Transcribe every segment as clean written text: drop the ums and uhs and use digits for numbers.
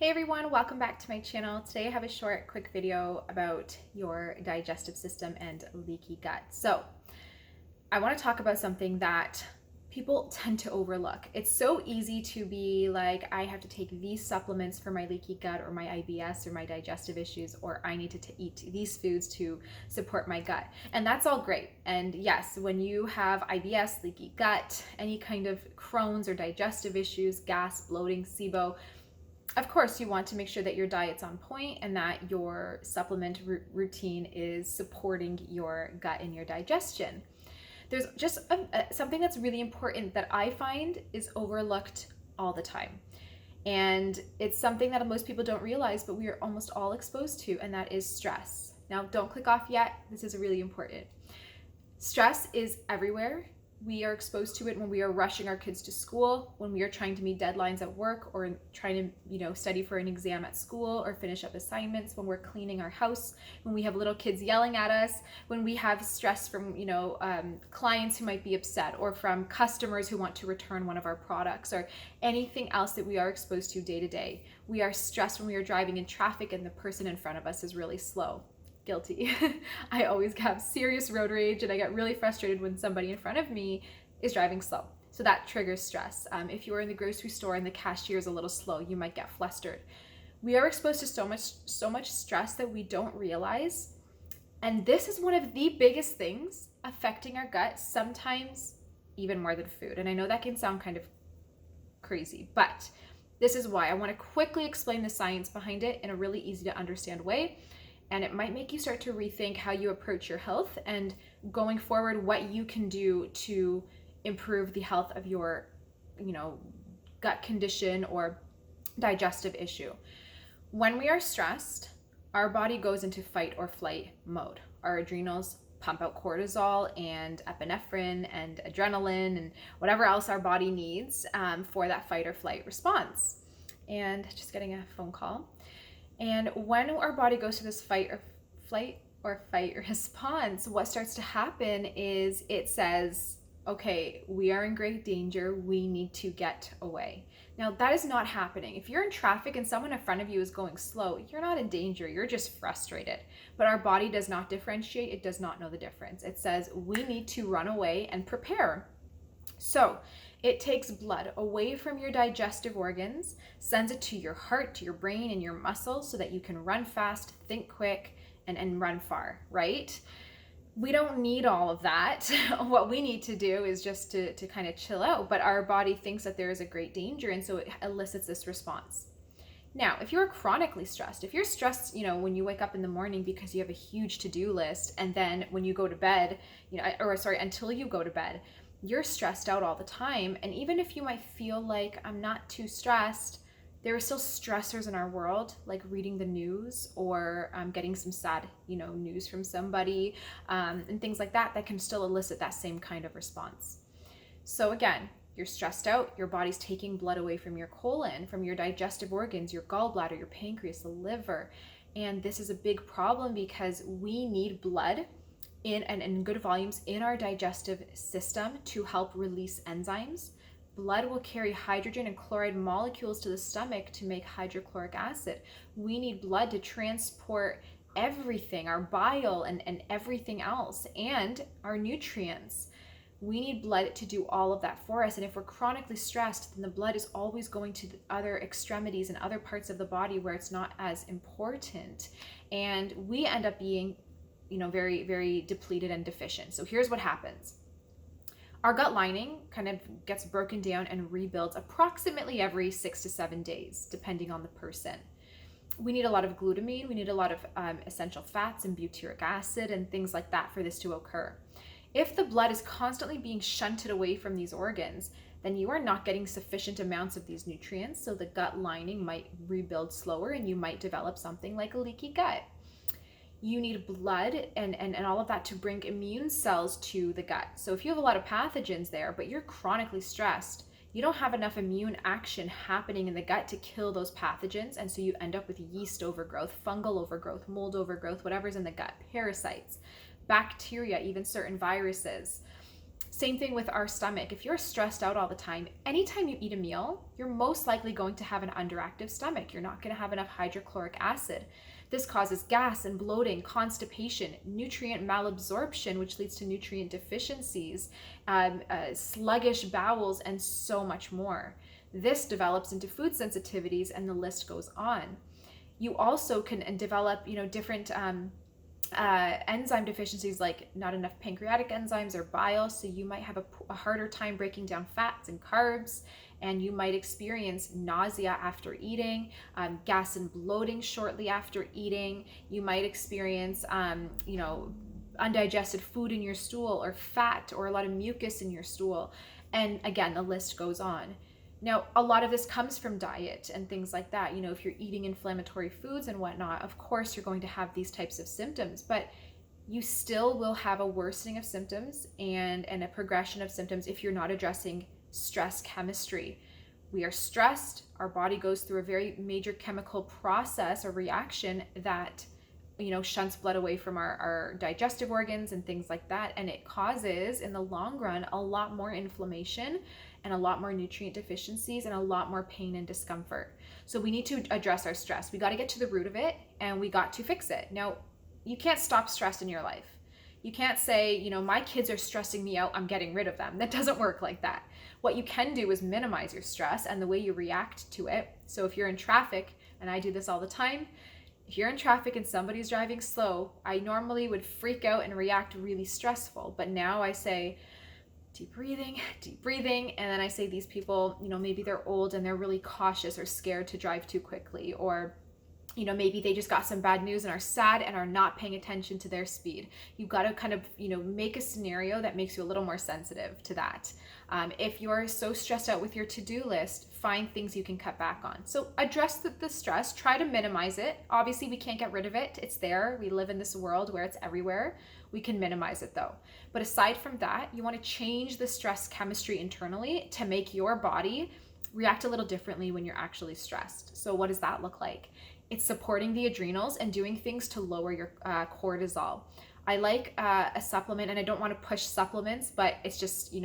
Hey everyone, welcome back to my channel. Today I have a short, quick video about your digestive system and leaky gut. So I want to talk about something that people tend to overlook. It's so easy to be like, I have to take these supplements for my leaky gut or my IBS or my digestive issues, or I need to eat these foods to support my gut. And that's all great. And yes, when you have IBS, leaky gut, any kind of Crohn's or digestive issues, gas, bloating, SIBO, of course, you want to make sure that your diet's on point and that your supplement routine is supporting your gut and your digestion. There's just something that's really important that I find is overlooked all the time. And it's something that most people don't realize, but we are almost all exposed to, and that is stress. Now, don't click off yet. This is really important. Stress is everywhere. We are exposed to it when we are rushing our kids to school, when we are trying to meet deadlines at work, or trying to, study for an exam at school or finish up assignments, when we're cleaning our house, when we have little kids yelling at us, when we have stress from, clients who might be upset, or from customers who want to return one of our products, or anything else that we are exposed to day to day. We are stressed when we are driving in traffic and the person in front of us is really slow. Guilty. I always have serious road rage and I get really frustrated when somebody in front of me is driving slow. So that triggers stress. If you're in the grocery store and the cashier is a little slow, you might get flustered. We are exposed to so much stress that we don't realize. And this is one of the biggest things affecting our gut, sometimes even more than food. And I know that can sound kind of crazy, but this is why I want to quickly explain the science behind it in a really easy to understand way. And it might make you start to rethink how you approach your health and going forward, what you can do to improve the health of your, gut condition or digestive issue. When we are stressed, our body goes into fight or flight mode. Our adrenals pump out cortisol and epinephrine and adrenaline and whatever else our body needs for that fight or flight response. And just getting a phone call. And when our body goes to this fight response, what starts to happen is it says, okay, we are in great danger. We need to get away. Now, that is not happening. If you're in traffic and someone in front of you is going slow, you're not in danger. You're just frustrated. But our body does not differentiate. It does not know the difference. It says we need to run away and prepare. So it takes blood away from your digestive organs, sends it to your heart, to your brain, and your muscles so that you can run fast, think quick, and run far, right? We don't need all of that. What we need to do is just to kind of chill out, but our body thinks that there is a great danger, and so it elicits this response. Now, if you're chronically stressed, if you're stressed, when you wake up in the morning because you have a huge to-do list, and then when you go to bed, until you go to bed, you're stressed out all the time. And even if you might feel like I'm not too stressed, there are still stressors in our world, like reading the news or getting some sad, news from somebody and things like that, that can still elicit that same kind of response. So again, you're stressed out, your body's taking blood away from your colon, from your digestive organs, your gallbladder, your pancreas, the liver. And this is a big problem because we need blood in good volumes in our digestive system to help release enzymes. Blood will carry hydrogen and chloride molecules to the stomach to make hydrochloric acid. We need blood to transport everything, our bile and everything else, and our nutrients. We need blood to do all of that for us. And if we're chronically stressed, then the blood is always going to the other extremities and other parts of the body where it's not as important. And we end up being very, very depleted and deficient. So here's what happens. Our gut lining kind of gets broken down and rebuilds approximately every 6 to 7 days, depending on the person. We need a lot of glutamine. We need a lot of essential fats and butyric acid and things like that for this to occur. If the blood is constantly being shunted away from these organs, then you are not getting sufficient amounts of these nutrients. So the gut lining might rebuild slower and you might develop something like a leaky gut. You need blood and all of that to bring immune cells to the gut. So if you have a lot of pathogens there, but you're chronically stressed, you don't have enough immune action happening in the gut to kill those pathogens. And so you end up with yeast overgrowth, fungal overgrowth, mold overgrowth, whatever's in the gut, parasites, bacteria, even certain viruses. Same thing with our stomach. If you're stressed out all the time, anytime you eat a meal, you're most likely going to have an underactive stomach. You're not going to have enough hydrochloric acid. This causes gas and bloating, constipation, nutrient malabsorption, which leads to nutrient deficiencies, sluggish bowels, and so much more. This develops into food sensitivities, and the list goes on. You also can develop, different enzyme deficiencies, like not enough pancreatic enzymes or bile, so you might have a harder time breaking down fats and carbs, and you might experience nausea after eating, gas and bloating shortly after eating. You might experience undigested food in your stool, or fat, or a lot of mucus in your stool, and again, the list goes on. Now, a lot of this comes from diet and things like that. If you're eating inflammatory foods and whatnot, of course you're going to have these types of symptoms, but you still will have a worsening of symptoms and a progression of symptoms if you're not addressing stress chemistry. We are stressed, our body goes through a very major chemical process or reaction that shunts blood away from our digestive organs and things like that, and it causes, in the long run, a lot more inflammation and a lot more nutrient deficiencies and a lot more pain and discomfort. So we need to address our stress. We got to get to the root of it, and we got to fix it. Now, you can't stop stress in your life. You can't say, my kids are stressing me out, I'm getting rid of them. That doesn't work like that. What you can do is minimize your stress and the way you react to it. So if you're in traffic, and I do this all the time, if you're in traffic and somebody's driving slow, I normally would freak out and react really stressful. But now I say, deep breathing. And then I say, these people, maybe they're old and they're really cautious or scared to drive too quickly, or maybe they just got some bad news and are sad and are not paying attention to their speed. You've got to kind of, make a scenario that makes you a little more sensitive to that. If you're so stressed out with your to-do list, find things you can cut back on. So address the stress, try to minimize it. Obviously, we can't get rid of it. It's there. We live in this world where it's everywhere. We can minimize it though. But aside from that, you want to change the stress chemistry internally to make your body react a little differently when you're actually stressed. So what does that look like? It's supporting the adrenals and doing things to lower your cortisol. I like a supplement, and I don't want to push supplements, but it's just,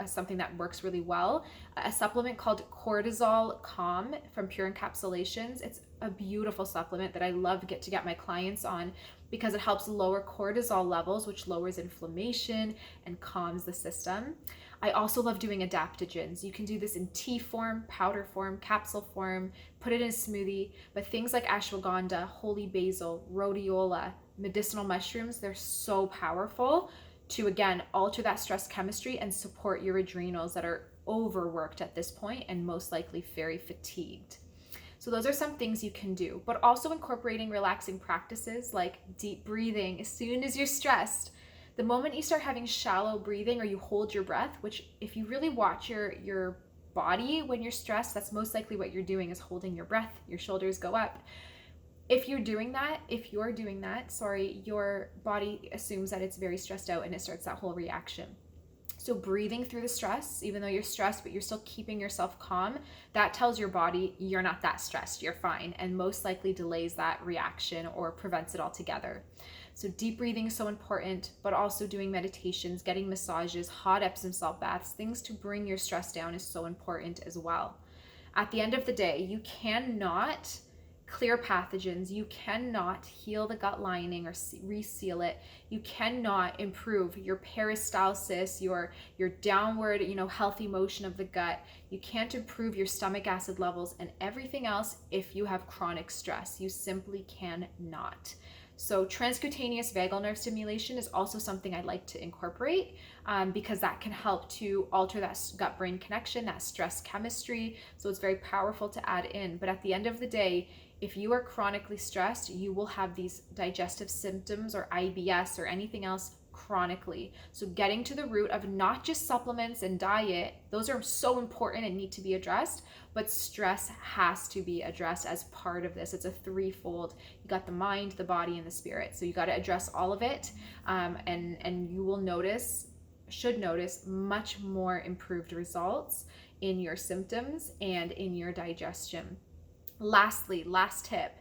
something that works really well. A supplement called Cortisol Calm from Pure Encapsulations. It's a beautiful supplement that I love to get my clients on, because it helps lower cortisol levels, which lowers inflammation and calms the system. I also love doing adaptogens. You can do this in tea form, powder form, capsule form, put it in a smoothie, but things like ashwagandha, holy basil, rhodiola, medicinal mushrooms, they're so powerful to, again, alter that stress chemistry and support your adrenals that are overworked at this point and most likely very fatigued. So those are some things you can do, but also incorporating relaxing practices like deep breathing as soon as you're stressed. The moment you start having shallow breathing or you hold your breath, which if you really watch your body when you're stressed, that's most likely what you're doing, is holding your breath, your shoulders go up. If you're doing that, your body assumes that it's very stressed out and it starts that whole reaction. So breathing through the stress, even though you're stressed, but you're still keeping yourself calm, that tells your body you're not that stressed, you're fine, and most likely delays that reaction or prevents it altogether. So deep breathing is so important, but also doing meditations, getting massages, hot Epsom salt baths, things to bring your stress down is so important as well. At the end of the day, you cannot clear pathogens, you cannot heal the gut lining or reseal it, you cannot improve your peristalsis, your downward, healthy motion of the gut, you can't improve your stomach acid levels and everything else if you have chronic stress. You simply cannot. So transcutaneous vagal nerve stimulation is also something I like to incorporate because that can help to alter that gut-brain connection, that stress chemistry. So it's very powerful to add in. But at the end of the day, if you are chronically stressed, you will have these digestive symptoms or IBS or anything else chronically. So getting to the root of not just supplements and diet, those are so important and need to be addressed, but stress has to be addressed as part of this. It's a threefold. You got the mind, the body, and the spirit. So you got to address all of it, and you will should notice much more improved results in your symptoms and in your digestion. Lastly, last tip,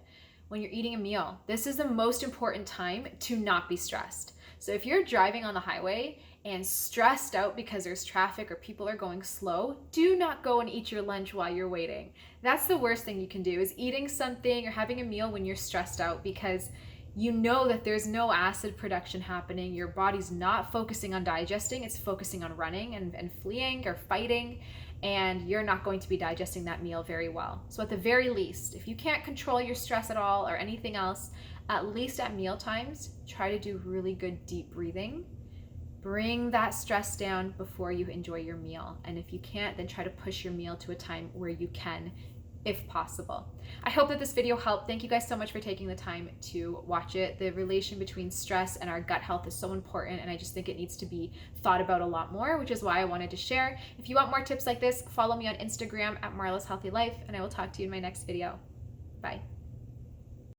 when you're eating a meal, this is the most important time to not be stressed. So if you're driving on the highway and stressed out because there's traffic or people are going slow, do not go and eat your lunch while you're waiting. That's the worst thing you can do, is eating something or having a meal when you're stressed out, because you know that there's no acid production happening. Your body's not focusing on digesting, it's focusing on running and fleeing or fighting, and you're not going to be digesting that meal very well. So at the very least, if you can't control your stress at all or anything else, at least at meal times, try to do really good deep breathing. Bring that stress down before you enjoy your meal. And if you can't, then try to push your meal to a time where you can, if possible. I hope that this video helped. Thank you guys so much for taking the time to watch it. The relation between stress and our gut health is so important, and I just think it needs to be thought about a lot more, which is why I wanted to share. If you want more tips like this, follow me on Instagram at Marla's Healthy Life, and I will talk to you in my next video. Bye.